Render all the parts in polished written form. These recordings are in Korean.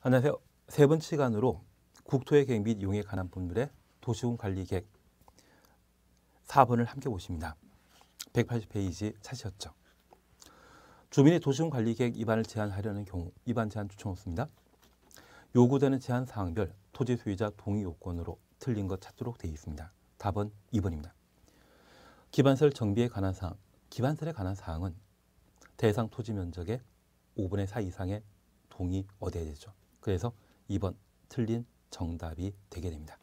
안녕하세요. 세 번째 시간으로 국토의 계획 및 이용에 관한 본문의 도시군 관리 계획 4번을 함께 보십니다. 180페이지 찾으셨죠? 주민이 도시군 관리 계획 위반을 제한하려는 경우 위반 제한 추천없습니다. 요구되는 제한 사항별 토지 소유자 동의 요건으로 틀린 것 찾도록 되어 있습니다. 답은 2번입니다. 기반설 정비에 관한 사항, 기반설에 관한 사항은 대상 토지 면적의 5분의 4 이상의 동의 얻어야 되죠. 그래서 2번 틀린 정답이 되게 됩니다.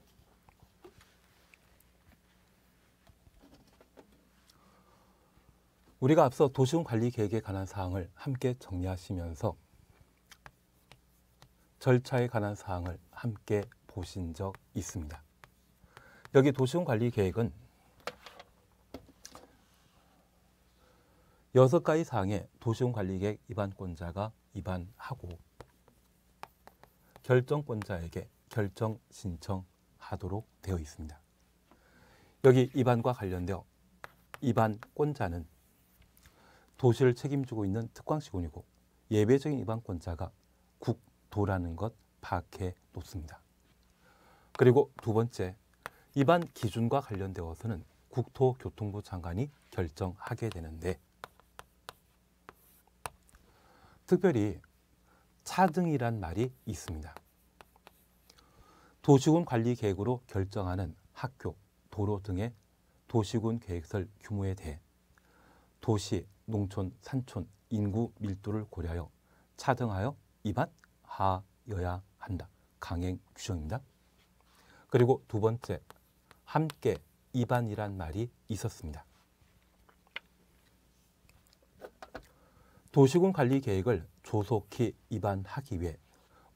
우리가 앞서 도시군 관리 계획에 관한 사항을 함께 정리하시면서 절차에 관한 사항을 함께 보신 적 있습니다. 여기 도시군 관리 계획은 6가지 사항에 도시군 관리 계획 위반권자가 위반하고 결정권자에게 결정 신청하도록 되어 있습니다. 여기 위반과 관련되어 위반권자는 도시를 책임지고 있는 특광시군이고 예외적인 위반권자가 국토라는 것 파악해 놓습니다. 그리고 두 번째, 위반 기준과 관련되어서는 국토교통부 장관이 결정하게 되는데 특별히 차등이란 말이 있습니다. 도시군 관리 계획으로 결정하는 학교, 도로 등의 도시군 계획설 규모에 대해 도시, 농촌, 산촌, 인구 밀도를 고려하여 차등하여 위반하여야 한다. 강행 규정입니다. 그리고 두 번째, 함께 위반이란 말이 있었습니다. 도시군 관리 계획을 조속히 위반하기 위해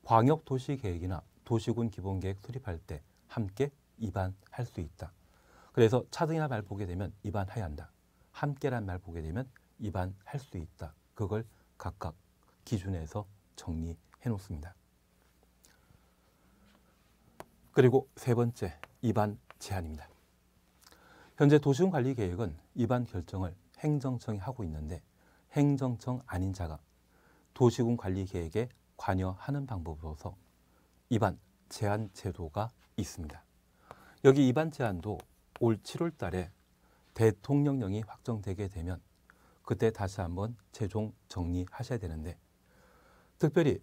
광역도시계획이나 도시군 기본계획 수립할 때 함께 위반할 수 있다. 그래서 차등이라는 말 보게 되면 위반해야 한다. 함께란 말 보게 되면 위반할 수 있다. 그걸 각각 기준에서 정리해 놓습니다. 그리고 세 번째, 위반 제한입니다. 현재 도시군 관리 계획은 위반 결정을 행정청이 하고 있는데 행정청 아닌 자가 도시군 관리 계획에 관여하는 방법으로서 위반 제한 제도가 있습니다. 여기 위반 제한도 올 7월 달에 대통령령이 확정되게 되면 그때 다시 한번 최종 정리하셔야 되는데 특별히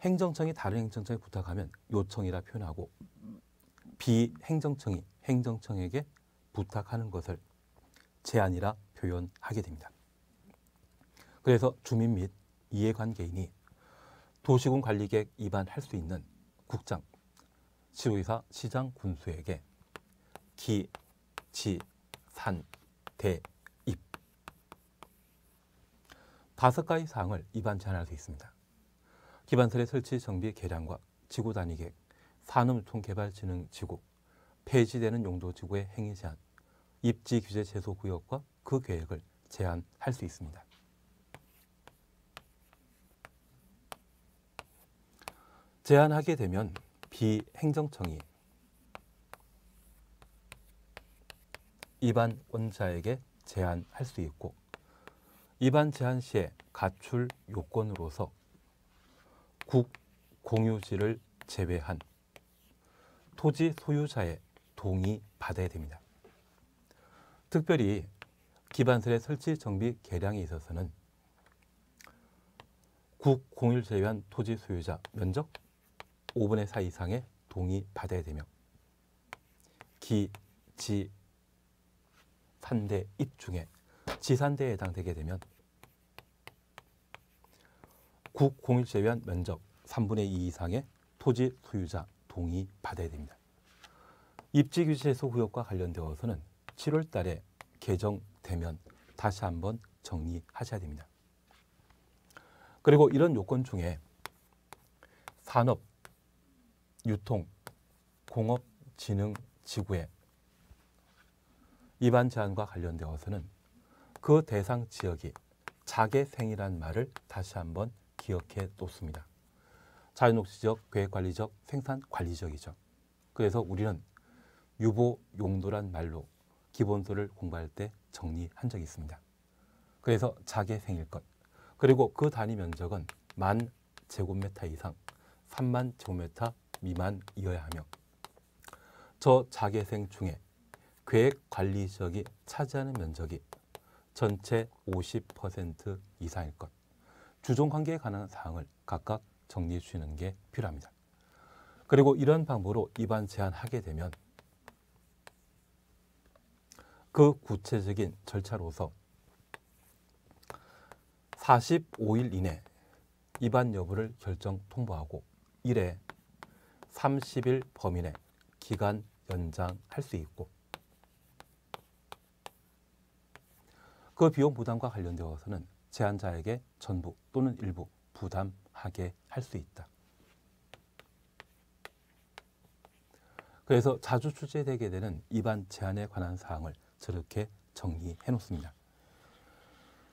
행정청이 다른 행정청에 부탁하면 요청이라 표현하고 비행정청이 행정청에게 부탁하는 것을 제한이라 표현하게 됩니다. 그래서 주민 및 이해관계인이 도시군 관리계획 위반할 수 있는 국장, 시도지사, 시장, 군수에게 기, 지, 산, 대, 입 5가지 사항을 위반 제한할 수 있습니다. 기반설의 설치, 정비, 개량과 지구 단위 계획, 산업유통개발진흥지구, 폐지되는 용도지구의 행위 제한, 입지 규제 제소 구역과 그 계획을 제한할 수 있습니다. 제한하게 되면 비행정청이 위반권자에게 제한할 수 있고 위반 제한 시에 가출 요건으로서 국공유지를 제외한 토지 소유자의 동의 받아야 됩니다. 특별히 기반설의 설치, 정비, 개량에 있어서는 국공유를 제외한 토지 소유자 면적 5분의 4 이상의 동의 받아야 되며 기, 지, 산대, 입 중에 지산대에 해당되게 되면 국공유를 제외한 면적 3분의 2 이상의 토지 소유자 동의 받아야 됩니다. 입지 규제 제소 구역과 관련되어서는 7월 달에 개정되면 다시 한번 정리하셔야 됩니다. 그리고 이런 요건 중에 산업, 유통, 공업, 진흥, 지구의 위반 제한과 관련되어서는 그 대상 지역이 자개생이라는 말을 다시 한번 기억해 놓습니다. 자연녹지지역, 계획관리지역, 생산관리지역이죠. 그래서 우리는 유보 용도란 말로 기본서를 공부할 때 정리한 적이 있습니다. 그래서 자개생일 것, 그리고 그 단위 면적은 10,000제곱미터 이상 3만 제곱미터 미만이어야 하며 저자개생 중에 계획관리지역이 차지하는 면적이 전체 50% 이상일 것. 주종관계에 관한 사항을 각각 정리해 주시는 게 필요합니다. 그리고 이런 방법으로 입안 제한하게 되면 그 구체적인 절차로서 45일 이내 입안 여부를 결정 통보하고 1회 30일 범위 내 기간 연장할 수 있고 그 비용 부담과 관련되어서는 제한자에게 전부 또는 일부 부담하게 할 수 있다. 그래서 자주 출제되게 되는 입안 제한에 관한 사항을 저렇게 정리해 놓습니다.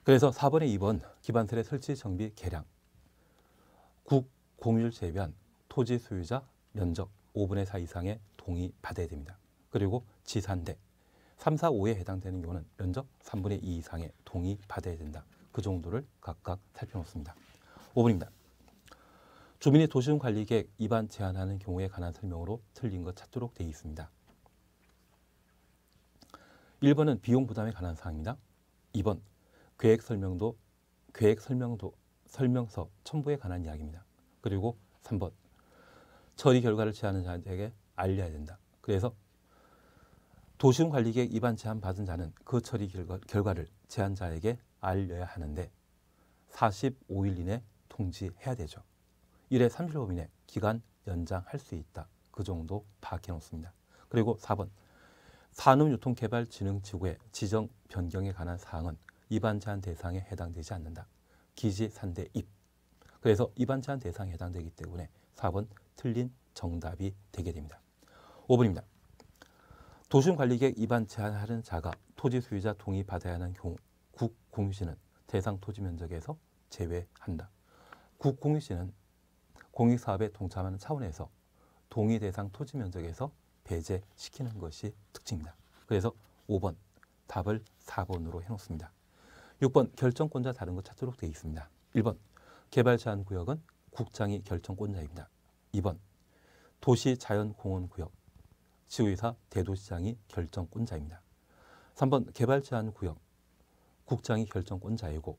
그래서 4번에 2번 기반설의 설치 정비 개량 국 공유를 제외한 토지 소유자 면적 5분의 4 이상의 동의 받아야 됩니다. 그리고 지산대 3, 4, 5에 해당되는 경우는 면적 3분의 2 이상의 동의 받아야 된다. 그 정도를 각각 살펴놓습니다. 5번입니다. 주민이 도시군 관리계획 입안 제한하는 경우에 관한 설명으로 틀린 것 찾도록 되어 있습니다. 1번은 비용 부담에 관한 사항입니다. 2번 계획 설명서 첨부에 관한 이야기입니다. 그리고 3번 처리 결과를 제한하는 자에게 알려야 된다. 그래서 도시군 관리계획 입안 제한 받은 자는 그 처리 결과를 제한자에게 알려야 하는데 45일 이내 통지해야 되죠. 1회 30일 이내 기간 연장할 수 있다. 그 정도 파악해 놓습니다. 그리고 4번 산업유통개발진흥지구의 지정 변경에 관한 사항은 입안 제한 대상에 해당되지 않는다. 기지 산대 입. 그래서 입안 제한 대상에 해당되기 때문에 4번 틀린 정답이 되게 됩니다. 5번입니다. 도시군관리계획 입안 제한하는 자가 토지 소유자 동의 받아야 하는 경우 국공유시는 대상 토지 면적에서 제외한다. 국공유시는 공익사업에 동참하는 차원에서 동의 대상 토지 면적에서 배제시키는 것이 특징입니다. 그래서 5번 답을 4번으로 해놓습니다. 6번 결정권자 다른 것 찾도록 되어 있습니다. 1번 개발제한구역은 국장이 결정권자입니다. 2번 도시자연공원구역 시의사 대도시장이 결정권자입니다. 3번 개발제한구역 국장이 결정권자이고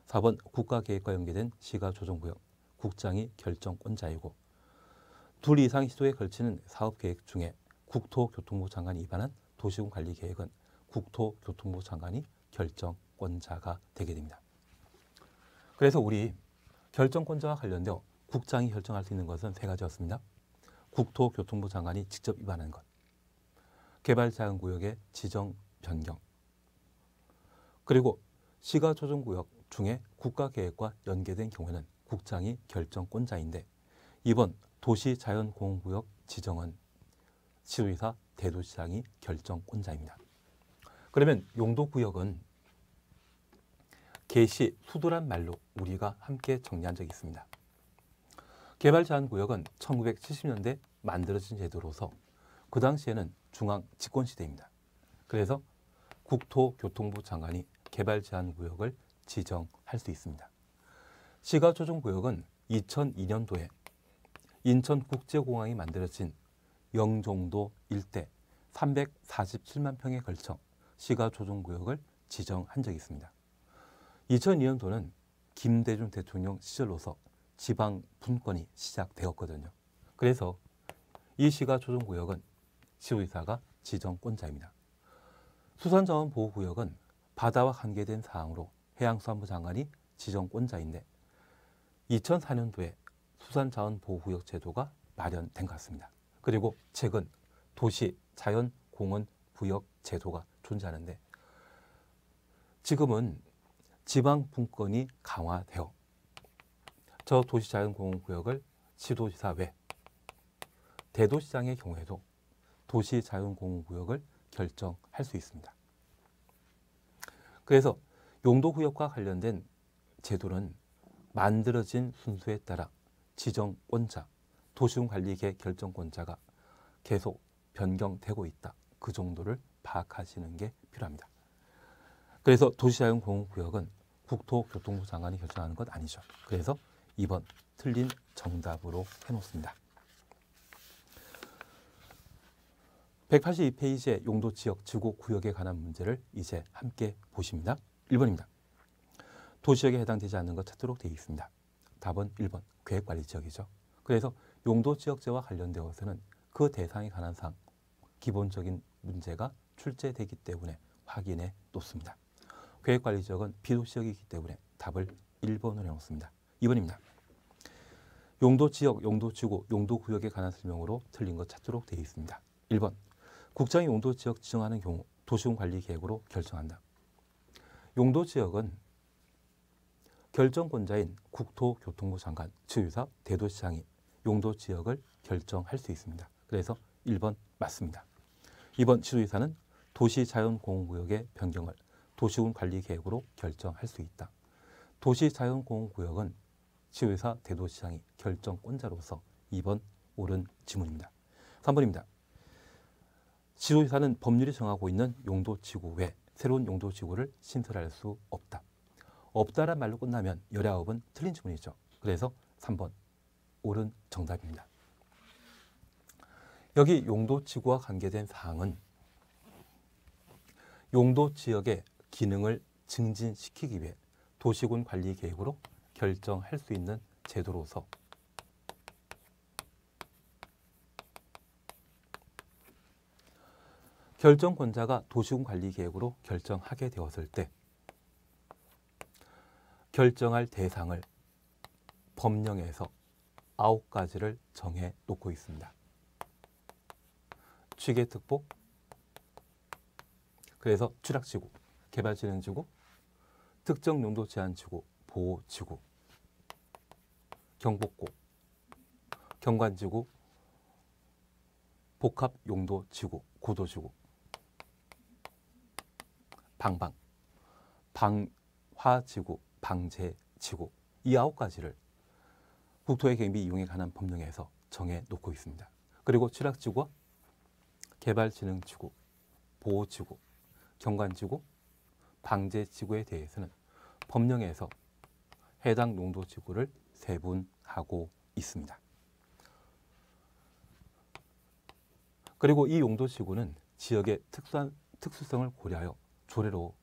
4번 국가계획과 연계된 시가조정구역 국장이 결정권자이고 둘 이상 시도에 걸치는 사업계획 중에 국토교통부 장관이 입안한 도시군 관리계획은 국토교통부 장관이 결정권자가 되게 됩니다. 그래서 우리 결정권자와 관련되어 국장이 결정할 수 있는 것은 세 가지였습니다. 국토교통부 장관이 직접 입안한 것, 개발제한구역의 지정 변경, 그리고 시가조정구역 중에 국가계획과 연계된 경우에는 국장이 결정권자인데 이번 도시자연공원구역 지정은 시도지사 대도시장이 결정권자입니다. 그러면 용도구역은 개시 수도란 말로 우리가 함께 정리한 적이 있습니다. 개발제한구역은 1970년대 만들어진 제도로서 그 당시에는 중앙집권시대입니다. 그래서 국토교통부 장관이 개발제한구역을 지정할 수 있습니다. 시가조정구역은 2002년도에 인천국제공항이 만들어진 영종도 일대 347만 평에 걸쳐 시가조정구역을 지정한 적이 있습니다. 2002년도는 김대중 대통령 시절로서 지방 분권이 시작되었거든요. 그래서 이 시가조정구역은 시의사가 지정권자입니다. 수산자원보호구역은 바다와 관계된 사항으로 해양수산부 장관이 지정권자인데 2004년도에 수산자원보호구역 제도가 마련된 것 같습니다. 그리고 최근 도시자연공원구역 제도가 존재하는데 지금은 지방 분권이 강화되어 저 도시자연공원구역을 시도지사 외 대도시장의 경우에도 도시자연공원구역을 결정할 수 있습니다. 그래서 용도구역과 관련된 제도는 만들어진 순서에 따라 지정권자, 도시군관리계획 결정권자가 계속 변경되고 있다. 그 정도를 파악하시는 게 필요합니다. 그래서 도시자연공원구역은 국토교통부 장관이 결정하는 것 아니죠. 그래서 2번 틀린 정답으로 해놓습니다. 182페이지의 용도, 지역, 지구, 구역에 관한 문제를 이제 함께 보십니다. 1번입니다. 도시역에 해당되지 않는 것 찾도록 되어 있습니다. 답은 1번 계획관리지역이죠. 그래서 용도지역제와 관련되어서는 그 대상에 관한 사항, 기본적인 문제가 출제되기 때문에 확인해 놓습니다. 계획관리지역은 비도시역이기 때문에 답을 1번으로 해놓습니다. 2번입니다. 용도지역, 용도지구, 용도구역에 관한 설명으로 틀린 것 찾도록 되어 있습니다. 1번 국장이 용도지역 지정하는 경우 도시군관리계획으로 결정한다. 용도지역은 결정권자인 국토교통부 장관, 지휘사, 대도시장이 용도지역을 결정할 수 있습니다. 그래서 1번 맞습니다. 2번 지도이사는 도시자연공원구역의 변경을 도시군관리계획으로 결정할 수 있다. 도시자연공원구역은 지도이사, 대도시장이 결정권자로서 2번 옳은 지문입니다. 3번입니다. 지도이사는 법률이 정하고 있는 용도지구 외 새로운 용도지구를 신설할 수 없다. 없다란 말로 끝나면 19은 틀린 지문이죠. 그래서 3번 옳은 정답입니다. 여기 용도지구와 관계된 사항은 용도지역의 기능을 증진시키기 위해 도시군 관리계획으로 결정할 수 있는 제도로서 결정권자가 도시군 관리계획으로 결정하게 되었을 때 결정할 대상을 법령에서 9가지를 정해 놓고 있습니다. 취계특보, 그래서 취락지구, 개발진흥지구, 특정용도제한지구, 보호지구, 경복고, 경관지구, 복합용도지구, 고도지구, 방방, 방화지구, 방제지구, 이 9가지를 국토의 계획 및 이용에 관한 법령에서 정해 놓고 있습니다. 그리고 취락지구와 개발진흥지구, 보호지구, 경관지구, 방제지구에 대해서는 법령에서 해당 용도지구를 세분하고 있습니다. 그리고 이 용도지구는 지역의 특수성을 고려하여 조례로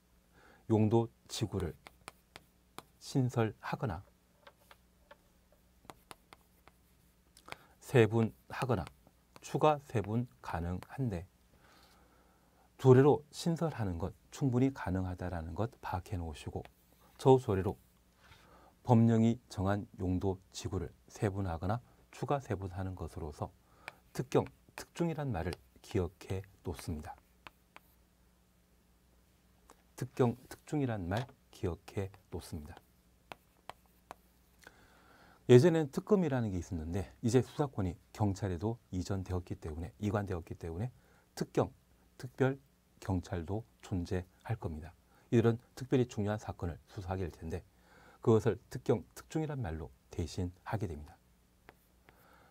용도지구를 신설하거나 세분하거나 추가 세분 가능한데 조례로 신설하는 것 충분히 가능하다라는 것 파악해 놓으시고 저 조례로 법령이 정한 용도지구를 세분하거나 추가 세분하는 것으로서 특경, 특중이란 말을 기억해 놓습니다. 특경, 특중이란 말 기억해 놓습니다. 예전에는 특검이라는 게 있었는데 이제 수사권이 경찰에도 이관되었기 때문에 특경, 특별 경찰도 존재할 겁니다. 이들은 특별히 중요한 사건을 수사하게 될 텐데 그것을 특경, 특중이란 말로 대신하게 됩니다.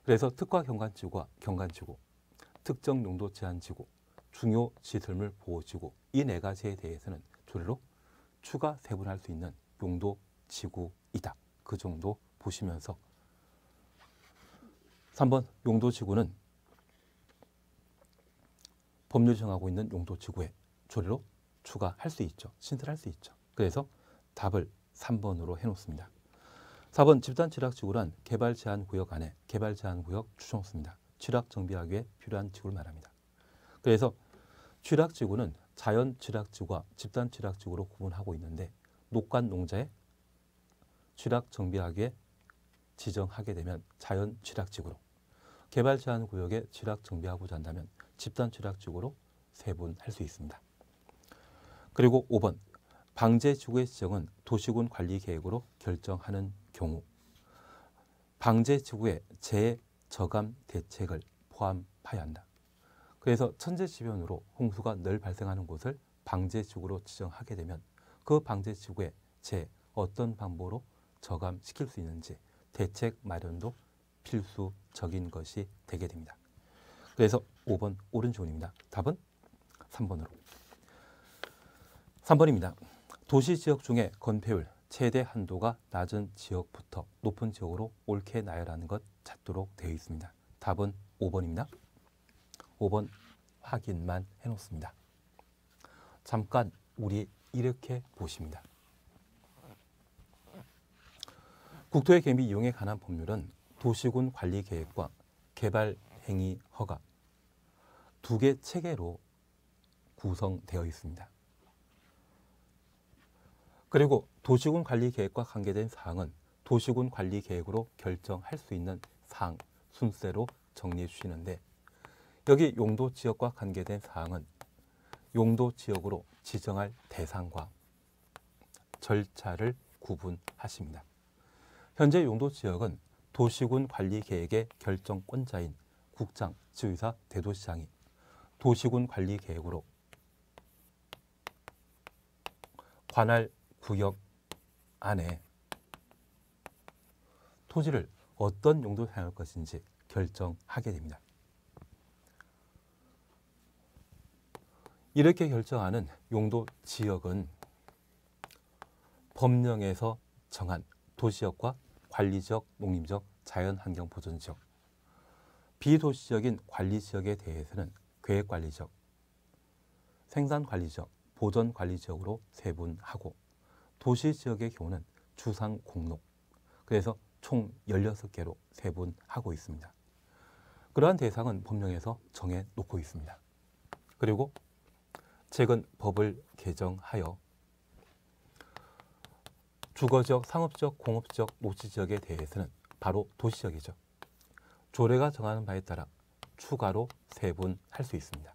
그래서 특화 경관지구와 경관지구, 특정 용도 제한지구, 중요 시설물 보호지구 이 4가지에 대해서는 조례로 추가 세분할 수 있는 용도지구이다. 그 정도 보시면서 3번 용도지구는 법률이 정하고 있는 용도지구에 조례로 추가할 수 있죠. 신설할 수 있죠. 그래서 답을 3번으로 해놓습니다. 4번 집단취락지구란 개발제한구역 안에 개발제한구역 추정수입니다. 취락정비하기 위해 필요한 지구를 말합니다. 그래서 취락지구는 자연취락지구와 집단취락지구로 구분하고 있는데 녹관 농자의 취락정비하기에 지정하게 되면 자연취락지구로 개발제한구역에 취락정비하고자 한다면 집단취락지구로 세분할 수 있습니다. 그리고 5번 방제지구의 지정은 도시군 관리계획으로 결정하는 경우 방제지구에 재저감 대책을 포함하여야 한다. 그래서 천재지변으로 홍수가 늘 발생하는 곳을 방제지구로 지정하게 되면 그 방제지구에 어떤 방법으로 저감시킬 수 있는지 대책 마련도 필수적인 것이 되게 됩니다. 그래서 5번 옳은 지문입니다. 답은 3번으로. 3번입니다. 도시지역 중에 건폐율 최대 한도가 낮은 지역부터 높은 지역으로 옳게 나열하는 것 찾도록 되어 있습니다. 답은 5번입니다. 5번 확인만 해놓습니다. 잠깐 우리 이렇게 보십니다. 국토의 개미 이용에 관한 법률은 도시군 관리 계획과 개발 행위 허가 두 개 체계로 구성되어 있습니다. 그리고 도시군 관리 계획과 관계된 사항은 도시군 관리 계획으로 결정할 수 있는 사항 순서로 정리해 주시는데, 여기 용도 지역과 관계된 사항은 용도 지역으로 지정할 대상과 절차를 구분하십니다. 현재 용도 지역은 도시군 관리 계획의 결정권자인 국장, 지휘사, 대도시장이 도시군 관리 계획으로 관할 구역 안에 토지를 어떤 용도로 사용할 것인지 결정하게 됩니다. 이렇게 결정하는 용도 지역은 법령에서 정한 도시지역과 관리지역, 농림지역, 자연환경보전지역, 비도시적인 관리지역에 대해서는 계획관리지역, 생산관리지역, 보전관리지역으로 세분하고, 도시지역의 경우는 주상공록, 그래서 총 16개로 세분하고 있습니다. 그러한 대상은 법령에서 정해놓고 있습니다. 그리고 최근 법을 개정하여 주거지역, 상업지역, 공업지역, 녹지지역에 대해서는 바로 도시지역이죠. 조례가 정하는 바에 따라 추가로 세분할 수 있습니다.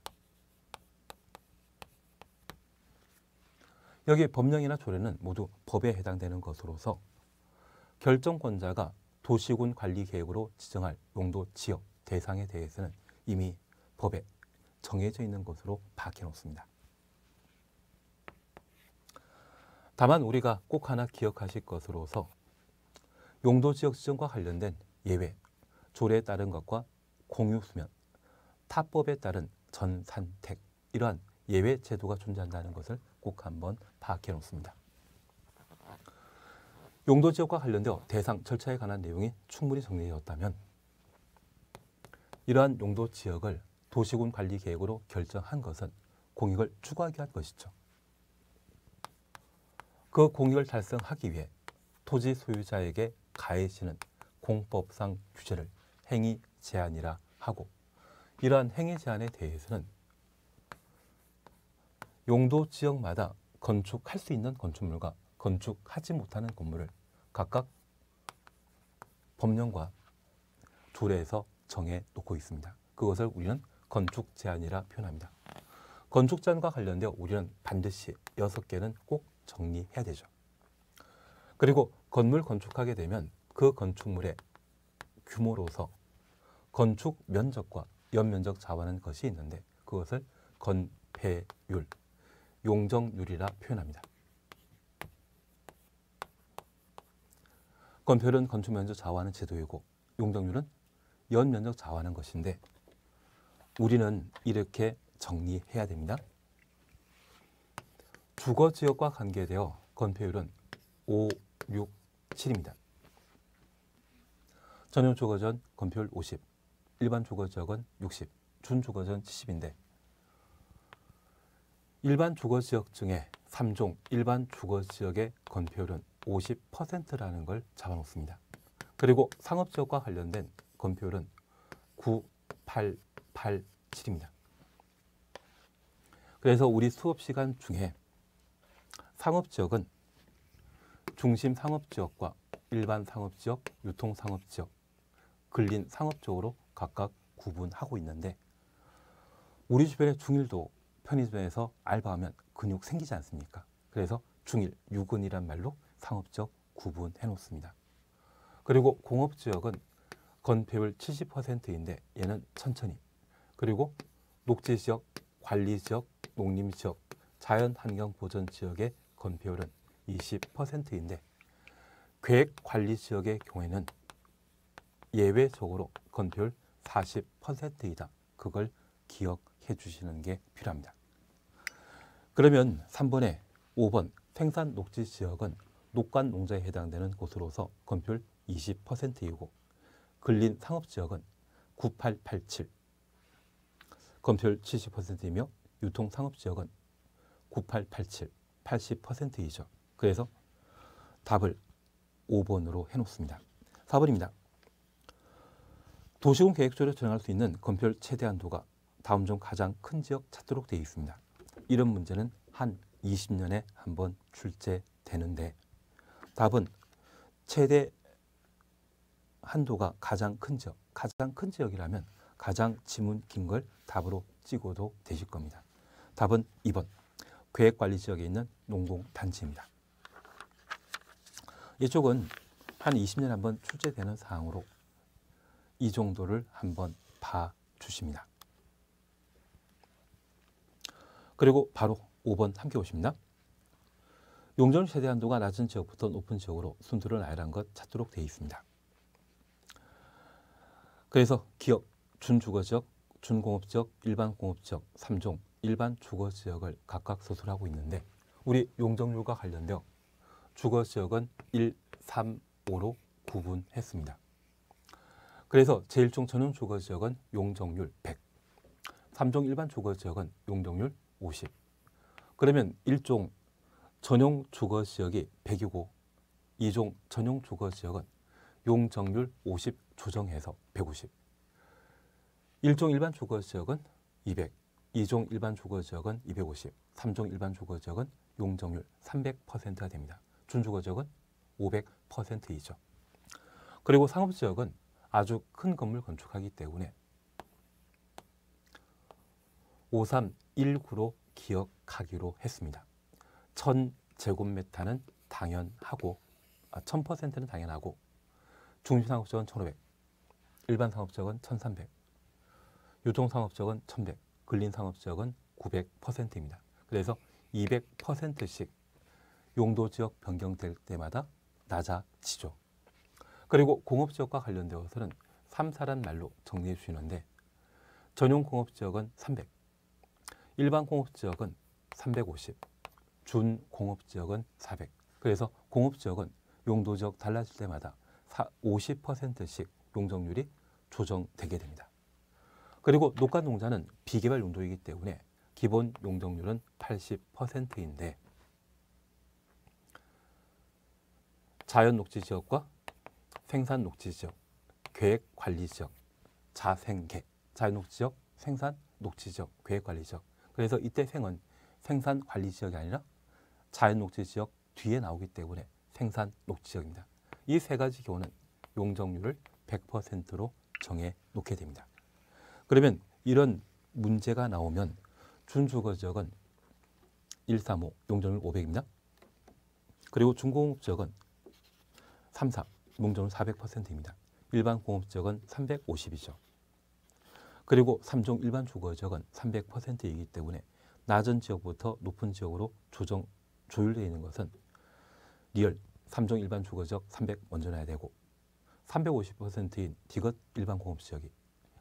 여기 법령이나 조례는 모두 법에 해당되는 것으로서 결정권자가 도시군 관리 계획으로 지정할 용도 지역 대상에 대해서는 이미 법에 정해져 있는 것으로 밝혀 놓습니다. 다만 우리가 꼭 하나 기억하실 것으로서 용도 지역 지정과 관련된 예외, 조례에 따른 것과 공유수면, 타법에 따른 전산택, 이러한 예외 제도가 존재한다는 것을 꼭 한번 파악해 놓습니다. 용도 지역과 관련되어 대상 절차에 관한 내용이 충분히 정리되었다면 이러한 용도 지역을 도시군 관리 계획으로 결정한 것은 공익을 추구하게 할 것이죠. 그 공익을 달성하기 위해 토지 소유자에게 가해지는 공법상 규제를 행위 제한이라 하고, 이러한 행위 제한에 대해서는 용도 지역마다 건축할 수 있는 건축물과 건축하지 못하는 건물을 각각 법령과 조례에서 정해 놓고 있습니다. 그것을 우리는 건축 제한이라 표현합니다. 건축 제한과 관련되어 우리는 반드시 6개는 꼭 정리해야 되죠. 그리고 건물 건축하게 되면 그 건축물의 규모로서 건축 면적과 연면적 자원하는 것이 있는데, 그것을 건폐율, 용적률이라 표현합니다. 건폐율은 건축 면적 좌우하는 제도이고, 용적률은 연면적 좌우하는 것인데, 우리는 이렇게 정리해야 됩니다. 주거지역과 관계되어 건폐율은 5, 6, 7입니다. 전용 주거지역은 건폐율 50, 일반 주거지역은 60, 준주거지역은 70인데, 일반 주거지역 중에 3종 일반 주거지역의 건폐율은 50%라는 걸 잡아놓습니다. 그리고 상업지역과 관련된 건폐율은 9, 8, 8, 7입니다. 그래서 우리 수업 시간 중에 상업지역은 중심 상업지역과 일반 상업지역, 유통 상업지역, 근린 상업지역으로 각각 구분하고 있는데, 우리 주변의 중일도 편의점에서 알바하면 근육 생기지 않습니까? 그래서 중일, 유근이란 말로 상업지역 구분해 놓습니다. 그리고 공업지역은 건폐율 70%인데 얘는 천천히, 그리고 녹지지역, 관리지역, 농림지역, 자연환경보전지역의 건폐율은 20%인데 계획관리지역의 경우에는 예외적으로 건폐율 40%이다. 그걸 기억해 주시는 게 필요합니다. 그러면 3번에 5번 생산 녹지지역은 녹관 농자에 해당되는 곳으로서 건폐율 20%이고 근린 상업지역은 9887, 건폐율 70%이며 유통 상업지역은 9887, 80%이죠. 그래서 답을 5번으로 해놓습니다. 4번입니다. 도시군 계획조를 정할 수 있는 건폐율 최대 한도가 다음 중 가장 큰 지역 찾도록 되어 있습니다. 이런 문제는 한 20년에 한 번 출제되는데 답은 최대 한도가 가장 큰 지역, 가장 큰 지역이라면 가장 지문 긴 걸 답으로 찍어도 되실 겁니다. 답은 2번 계획관리지역에 있는 농공단지입니다. 이쪽은 한 20년에 한 번 출제되는 사항으로 이 정도를 한번 봐주십니다. 그리고 바로 5번 함께 보십니다. 용적률 최대 한도가 낮은 지역부터 높은 지역으로 순서를 나열한 것 찾도록 되어 있습니다. 그래서 기업, 준주거지역, 준공업지역, 일반공업지역 3종 일반 주거지역을 각각 서술하고 있는데 우리 용적률과 관련되어 주거지역은 1, 3, 5로 구분했습니다. 그래서 제1종 전용 주거지역은 용적률 100, 3종 일반 주거지역은 용적률 50. 그러면 1종 전용 주거지역이 100이고 2종 전용 주거지역은 용적률 50 조정해서 150. 1종 일반 주거지역은 200, 2종 일반 주거지역은 250, 3종 일반 주거지역은 용적률 300%가 됩니다. 준주거지역은 500%이죠. 그리고 상업지역은 아주 큰 건물 건축하기 때문에 5319로 기억하기로 했습니다. 1000제곱미터는 당연하고 1000%는 당연하고 중심상업지역은 1500, 일반 상업지역은 1300, 유통상업지역은 1100, 근린상업지역은 900%입니다. 그래서 200%씩 용도지역 변경될 때마다 낮아지죠. 그리고 공업지역과 관련되어서는 3사란 말로 정리해 주시는데 전용 공업지역은 300, 일반 공업지역은 350, 준공업지역은 400. 그래서 공업지역은 용도지역 달라질 때마다 50%씩 용적률이 조정되게 됩니다. 그리고 녹가농자는 비개발 용도이기 때문에 기본 용적률은 80%인데 자연녹지지역과 생산녹지지역, 계획관리지역, 자생계, 자연녹지지역, 생산녹지지역, 계획관리지역. 그래서 이때 생은 생산관리지역이 아니라 자연녹지지역 뒤에 나오기 때문에 생산녹지지역입니다. 이 세 가지 기호는 용적률을 100%로 정해 놓게 됩니다. 그러면 이런 문제가 나오면 준주거지역은 135, 용적률 500입니다. 그리고 중공업지역은 34, 용적률 400%입니다. 일반 공업지역은 350이죠. 그리고 3종 일반 주거지역은 300%이기 때문에 낮은 지역부터 높은 지역으로 조율되어 있는 것은 리얼 3종 일반 주거지역 300 먼저 놔야 되고 350%인 디귿 일반 공업지역이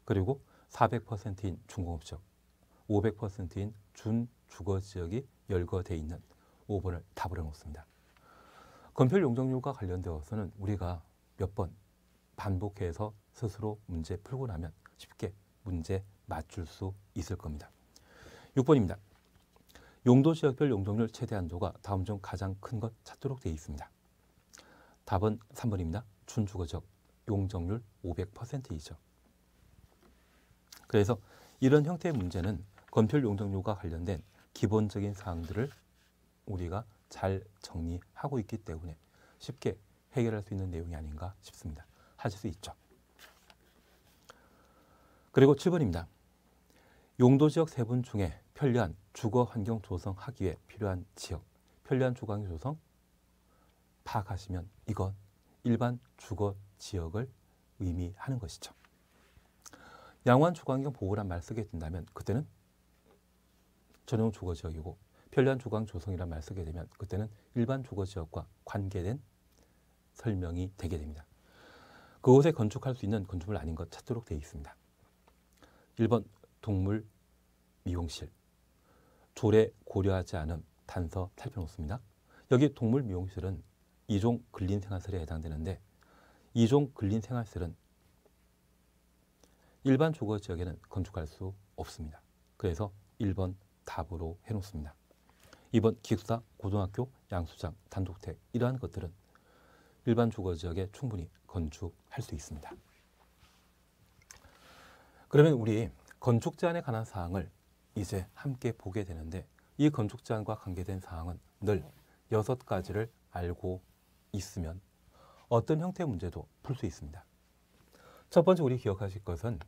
그리고 400%인 중공업지역 500%인 준주거지역이 열거되어 있는 5번을 답으로 해놓습니다. 건폐율 용적률과 관련되어서는 우리가 몇 번 반복해서 스스로 문제 풀고 나면 쉽게 문제 맞출 수 있을 겁니다. 6번입니다. 용도지역별 용적률 최대 한도가 다음 중 가장 큰 것 찾도록 되어 있습니다. 답은 3번입니다. 준주거지역 용적률 500%이죠. 그래서 이런 형태의 문제는 건폐율 용적률과 관련된 기본적인 사항들을 우리가 잘 정리하고 있기 때문에 쉽게 해결할 수 있는 내용이 아닌가 싶습니다. 하실 수 있죠. 그리고 7번입니다. 용도지역 세분 중에 편리한 주거환경 조성하기 위해 필요한 지역, 편리한 주거환경 조성 파악하시면 이건 일반 주거지역을 의미하는 것이죠. 양호한 주거환경 보호란 말 쓰게 된다면 그때는 전용 주거지역이고 편리한 주거환경 조성이란 말 쓰게 되면 그때는 일반 주거지역과 관계된 설명이 되게 됩니다. 그곳에 건축할 수 있는 건축물 아닌 것 찾도록 되어 있습니다. 1번 동물 미용실, 조례 고려하지 않음 단서 살펴놓습니다. 여기 동물 미용실은 2종 근린 생활설에 해당되는데 2종 근린 생활설은 일반 주거 지역에는 건축할 수 없습니다. 그래서 1번 답으로 해놓습니다. 2번 기숙사, 고등학교, 양수장, 단독택 이러한 것들은 일반 주거 지역에 충분히 건축할 수 있습니다. 그러면 우리 건축 제한에 관한 사항을 이제 함께 보게 되는데 이 건축 제한과 관계된 사항은 늘 6가지를 알고 있으면 어떤 형태의 문제도 풀 수 있습니다. 첫 번째 우리 기억하실 것은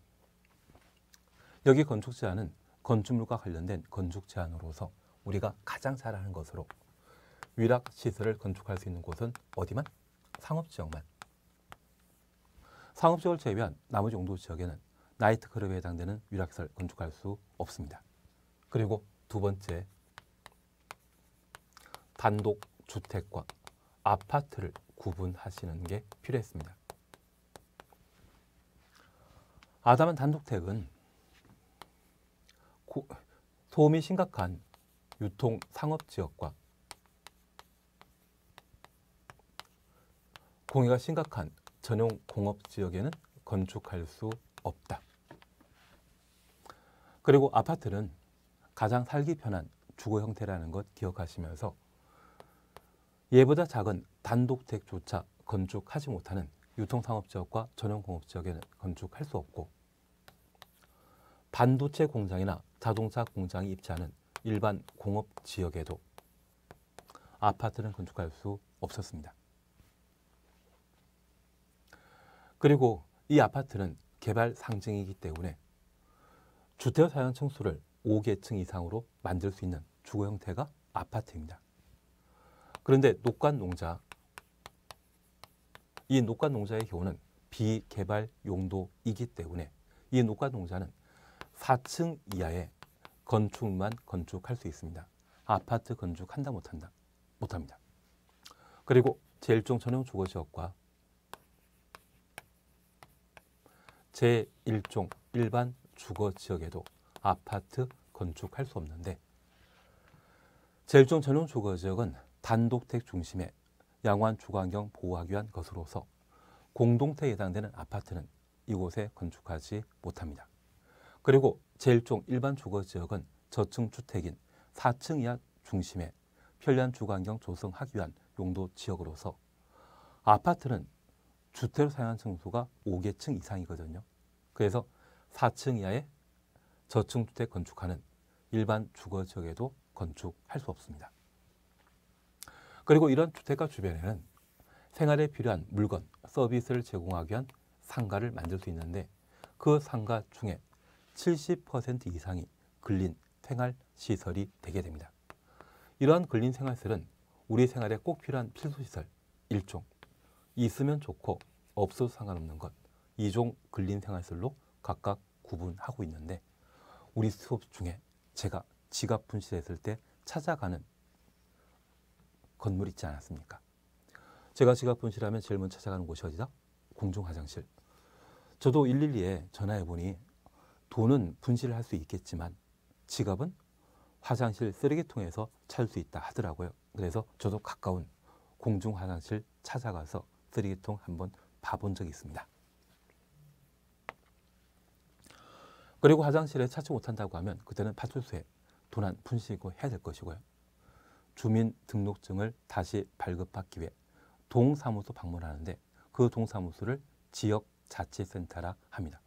여기 건축 제한은 건축물과 관련된 건축 제한으로서 우리가 가장 잘 아는 것으로 위락 시설을 건축할 수 있는 곳은 어디만? 상업지역만. 상업지역을 제외한 나머지 용도 지역에는 나이트클럽에 해당되는 위락시설 건축할 수 없습니다. 그리고 두 번째, 단독 주택과 아파트를 구분하시는 게 필요했습니다. 아담한 단독택은 소음이 심각한 유통 상업지역과 공해가 심각한 전용 공업지역에는 건축할 수 없다. 그리고 아파트는 가장 살기 편한 주거 형태라는 것 기억하시면서 얘보다 작은 단독택조차 건축하지 못하는 유통상업지역과 전용공업지역에는 건축할 수 없고 반도체 공장이나 자동차 공장이 입지하는 일반 공업지역에도 아파트는 건축할 수 없었습니다. 그리고 이 아파트는 개발 상징이기 때문에 주택 사용 층수를 5계층 이상으로 만들 수 있는 주거 형태가 아파트입니다. 그런데 녹간농자, 이 녹간농자의 경우는 비개발 용도이기 때문에 이 녹간농자는 4층 이하의 건축만 건축할 수 있습니다. 아파트 건축한다 못한다? 못합니다. 그리고 제1종 전용 주거지역과 제1종 일반 주거지역에도 아파트 건축할 수 없는데 제1종 전용 주거지역은 단독택 중심의 양호한 주거환경 보호하기 위한 것으로서 공동택에 해당되는 아파트는 이곳에 건축하지 못합니다. 그리고 제1종 일반 주거지역은 저층 주택인 4층 이하 중심의 편리한 주거환경 조성하기 위한 용도 지역으로서 아파트는 주택을 사용한 층수가 5계층 이상이거든요. 그래서 4층 이하의 저층 주택 건축하는 일반 주거지역에도 건축할 수 없습니다. 그리고 이런 주택가 주변에는 생활에 필요한 물건, 서비스를 제공하기 위한 상가를 만들 수 있는데 그 상가 중에 70% 이상이 근린 생활시설이 되게 됩니다. 이러한 근린 생활시설은 우리 생활에 꼭 필요한 필수시설 1종, 있으면 좋고 없어도 상관없는 것 2종 근린 생활시설로 각각 구분하고 있는데 우리 수업 중에 제가 지갑 분실했을 때 찾아가는 건물 있지 않았습니까? 제가 지갑 분실하면 제일 먼저 찾아가는 곳이 어디다? 공중화장실. 저도 112에 전화해보니 돈은 분실을 할 수 있겠지만 지갑은 화장실 쓰레기통에서 찾을 수 있다 하더라고요. 그래서 저도 가까운 공중화장실 찾아가서 쓰레기통 한번 봐본 적이 있습니다. 그리고 화장실에 찾지 못한다고 하면 그때는 파출소에 돈 한 푼 씻고 해야 될 것이고요. 주민등록증을 다시 발급받기 위해 동사무소 방문하는데 그 동사무소를 지역자치센터라 합니다.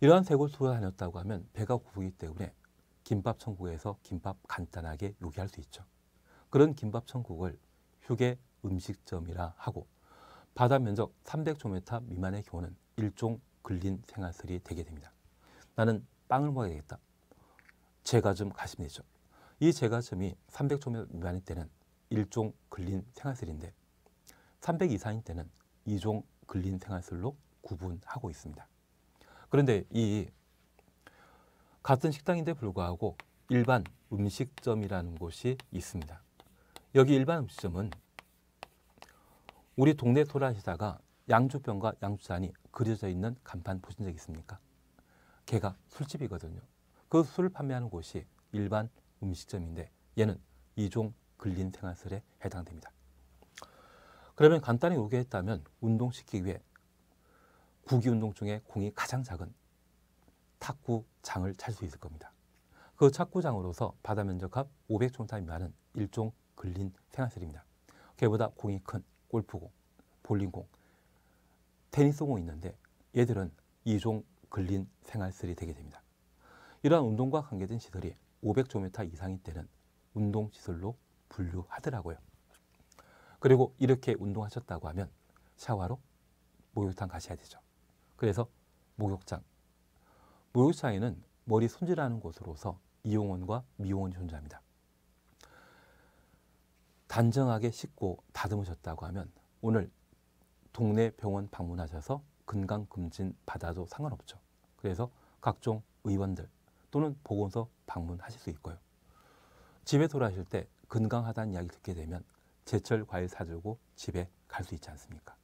이러한 세 곳으로 다녔다고 하면 배가 고프기 때문에 김밥 천국에서 김밥 간단하게 요기할 수 있죠. 그런 김밥 천국을 휴게 음식점이라 하고 바다 면적 300제곱미터 미만의 경우는 일종 근린 생활설이 되게 됩니다. 나는 빵을 먹어야 되겠다. 제과점 가시면 되죠. 이 제과점이 300제곱미터 미만일 때는 일종 근린 생활설인데 300 이상인 때는 2종 근린 생활설로 구분하고 있습니다. 그런데 이 같은 식당인데 불구하고 일반 음식점이라는 곳이 있습니다. 여기 일반 음식점은 우리 동네 돌아다니다가 양주병과 양주잔이 그려져 있는 간판 보신 적 있습니까? 걔가 술집이거든요. 그 술을 판매하는 곳이 일반 음식점인데 얘는 2종 근린 생활설에 해당됩니다. 그러면 간단히 요기했다면 운동시키기 위해 구기 운동 중에 공이 가장 작은 탁구장을 찾을 수 있을 겁니다. 그 탁구장으로서 바다 면적합 500제곱미터 미만은 일종 근린 생활설입니다. 걔보다 공이 큰 골프공, 볼링공, 테니스공이 있는데 얘들은 2종 근린 생활설이 되게 됩니다. 이러한 운동과 관계된 시설이 500제곱미터 이상일 때는 운동시설로 분류하더라고요. 그리고 이렇게 운동하셨다고 하면 샤워로 목욕탕 가셔야 되죠. 그래서 목욕장에는 머리 손질하는 곳으로서 이용원과 미용원이 존재합니다. 단정하게 씻고 다듬으셨다고 하면 오늘 동네 병원 방문하셔서 건강검진 받아도 상관없죠. 그래서 각종 의원들 또는 보건소 방문하실 수 있고요. 집에 돌아오실 때 건강하다는 이야기 듣게 되면 제철 과일 사들고 집에 갈 수 있지 않습니까?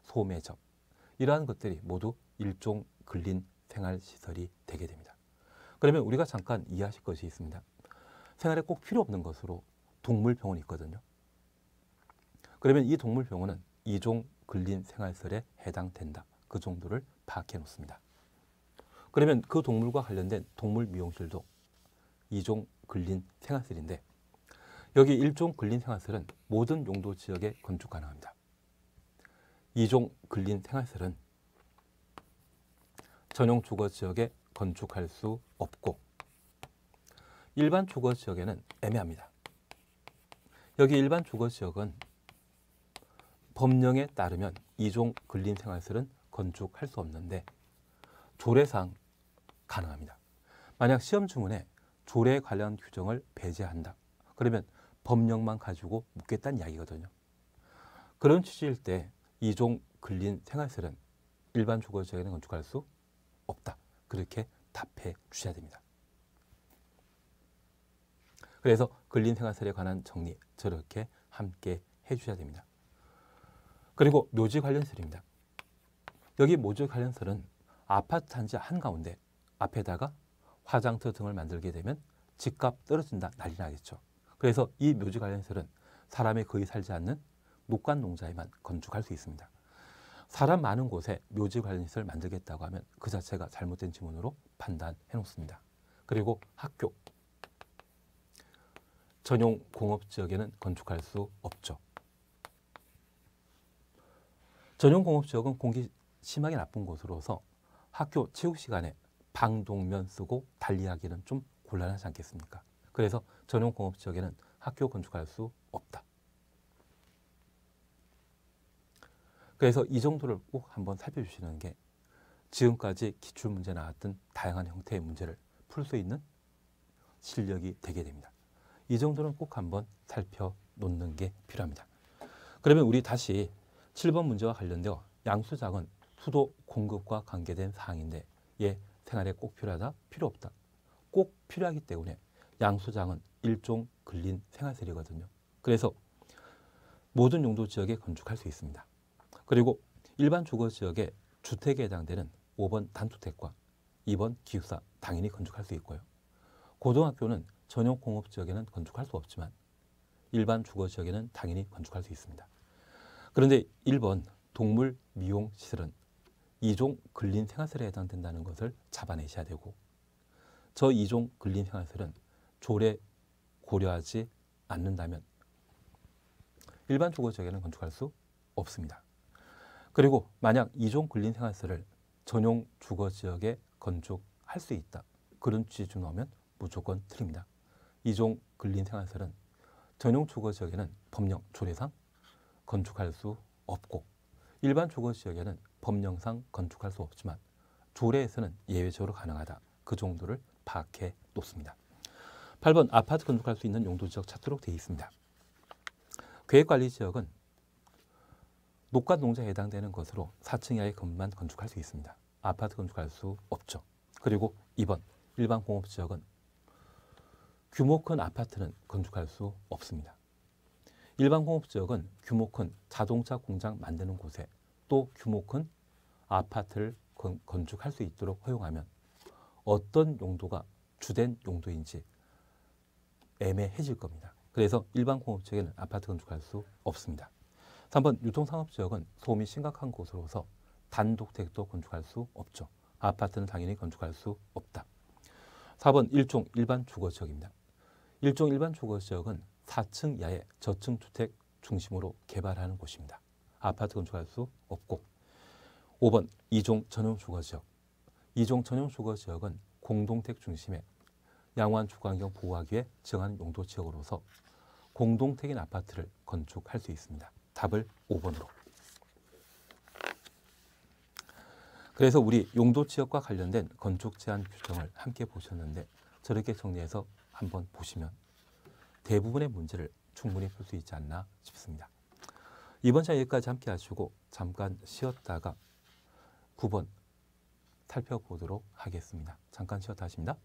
소매점 이러한 것들이 모두 일종 근린 생활시설이 되게 됩니다. 그러면 우리가 잠깐 이해하실 것이 있습니다. 생활에 꼭 필요 없는 것으로 동물병원이 있거든요. 그러면 이 동물병원은 2종 근린 생활설에 해당된다. 그 정도를 파악해 놓습니다. 그러면 그 동물과 관련된 동물 미용실도 2종 근린 생활설인데 여기 1종 근린 생활설은 모든 용도 지역에 건축 가능합니다. 2종 근린 생활설은 전용 주거 지역에 건축할 수 없고 일반 주거 지역에는 애매합니다. 여기 일반 주거 지역은 법령에 따르면 2종 근린 생활설은 건축할 수 없는데 조례상 가능합니다. 만약 시험 주문에 조례에 관련 규정을 배제한다. 그러면 법령만 가지고 묻겠다는 이야기거든요. 그런 취지일 때 2종 근린 생활설은 일반 주거 지역에는 건축할 수 없다. 그렇게 답해 주셔야 됩니다. 그래서 근린 생활설에 관한 정리 저렇게 함께 해 주셔야 됩니다. 그리고 묘지 관련설입니다. 여기 묘지 관련설은 아파트 단지 한가운데 앞에다가 화장터 등을 만들게 되면 집값 떨어진다 난리 나겠죠. 그래서 이 묘지 관련설은 사람이 거의 살지 않는 녹간 농자에만 건축할 수 있습니다. 사람 많은 곳에 묘지 관련시설 만들겠다고 하면 그 자체가 잘못된 지문으로 판단해 놓습니다. 그리고 학교, 전용 공업지역에는 건축할 수 없죠. 전용 공업지역은 공기 심하게 나쁜 곳으로서 학교 체육 시간에 방독면 쓰고 달리하기는 좀 곤란하지 않겠습니까? 그래서 전용 공업지역에는 학교 건축할 수 없다. 그래서 이 정도를 꼭 한번 살펴주시는 게 지금까지 기출문제 나왔던 다양한 형태의 문제를 풀 수 있는 실력이 되게 됩니다. 이 정도는 꼭 한번 살펴놓는 게 필요합니다. 그러면 우리 다시 7번 문제와 관련되어 양수장은 수도 공급과 관계된 사항인데 얘 생활에 꼭 필요하다? 필요 없다. 꼭 필요하기 때문에 양수장은 일종 근린 생활설이거든요. 그래서 모든 용도 지역에 건축할 수 있습니다. 그리고 일반 주거 지역에 주택에 해당되는 5번 단주택과 2번 기숙사 당연히 건축할 수 있고요. 고등학교는 전용 공업 지역에는 건축할 수 없지만 일반 주거 지역에는 당연히 건축할 수 있습니다. 그런데 1번 동물 미용 시설은 2종 근린 생활설에 해당된다는 것을 잡아내셔야 되고 저 2종 근린 생활설은 조례 고려하지 않는다면 일반 주거 지역에는 건축할 수 없습니다. 그리고 만약 2종 근린 생활설을 전용 주거 지역에 건축할 수 있다. 그런 취지 나오면 무조건 틀립니다. 2종 근린 생활설은 전용 주거 지역에는 법령 조례상 건축할 수 없고 일반 주거 지역에는 법령상 건축할 수 없지만 조례에서는 예외적으로 가능하다. 그 정도를 파악해 놓습니다. 8번 아파트 건축할 수 있는 용도 지역 찾도록 되어 있습니다. 계획관리 지역은 녹가 농자에 해당되는 것으로 4층 이하의 건물만 건축할 수 있습니다. 아파트 건축할 수 없죠. 그리고 2번 일반 공업지역은 규모 큰 아파트는 건축할 수 없습니다. 일반 공업지역은 규모 큰 자동차 공장 만드는 곳에 또 규모 큰 아파트를 건축할 수 있도록 허용하면 어떤 용도가 주된 용도인지 애매해질 겁니다. 그래서 일반 공업지역에는 아파트 건축할 수 없습니다. 3번 유통산업지역은 소음이 심각한 곳으로서 단독택도 건축할 수 없죠. 아파트는 당연히 건축할 수 없다. 4번 일종 일반 주거지역입니다. 일종 일반 주거지역은 4층 이하의 저층 주택 중심으로 개발하는 곳입니다. 아파트 건축할 수 없고. 5번 이종 전용 주거지역. 이종 전용 주거지역은 공동택 중심의 양호한 주거환경 보호하기 위해 지정한 용도 지역으로서 공동택인 아파트를 건축할 수 있습니다. 답을 5번으로. 그래서 우리 용도 지역과 관련된 건축 제한 규정을 함께 보셨는데 저렇게 정리해서 한번 보시면 대부분의 문제를 충분히 풀 수 있지 않나 싶습니다. 이번 시간 여기까지 함께 하시고 잠깐 쉬었다가 9번 살펴보도록 하겠습니다. 잠깐 쉬었다 하십니다.